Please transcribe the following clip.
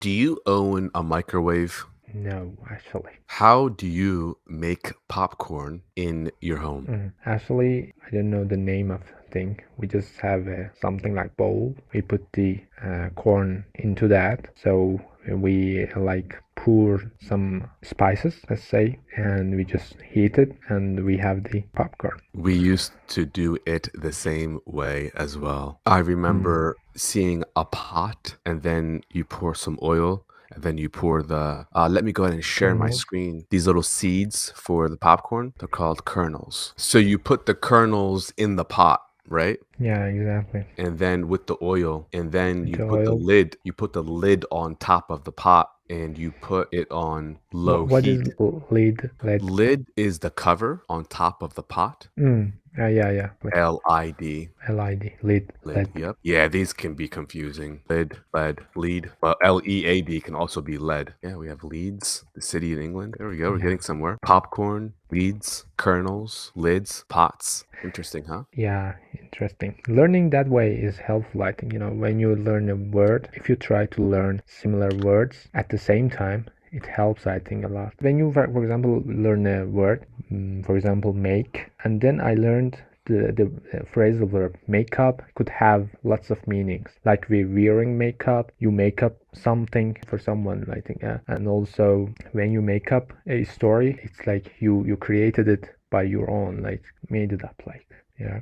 Do you own a microwave? No, actually. How do you make popcorn in your home? Actually, I don't know the name of thing. We just have something like bowl. We put the corn into that. So we like pour some spices, let's say, and we just heat it, and we have the popcorn. We used to do it the same way as well. I remember seeing a pot and then you pour some oil and then you pour let me go ahead and share my Kernels. screen. These little seeds for the popcorn, they're called kernels. So you put the kernels in the pot, right? Yeah, exactly. And then with the oil, and then With the oil. you put the lid on top of the pot and you put it on low What is heat. lead? Lead. Lid is the cover on top of the pot. Yeah. LID. LID. Lead. Lid. Lead. Yep. Yeah, these can be confusing. Lid, lead, lead. Well, LEAD can also be lead. Yeah, we have Leeds, the city in England. There we go. We're Yeah. getting somewhere. Popcorn, leads, kernels, lids, pots. Interesting, huh? Yeah, interesting. Learning that way is helpful, I think. When you learn a word, if you try to learn similar words at the same time, it helps, I think, a lot. When you, for example, learn a word, for example, make, and then I learned the phrasal verb makeup could have lots of meanings. Like we wearing makeup, you make up something for someone, I think. And also when you make up a story, it's like you created it by your own, like made it up, like. Yeah.